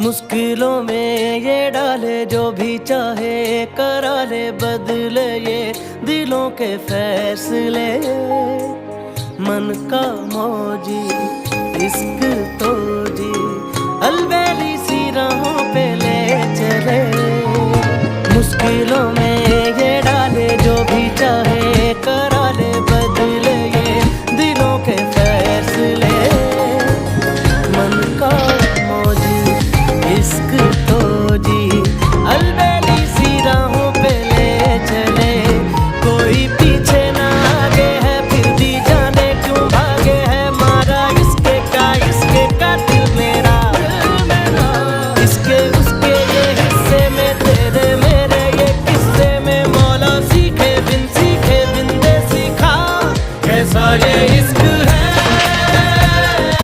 मुश्किलों में ये डाले जो भी चाहे करा ले, बदले ये दिलों के फैसले। मन का मौजी इस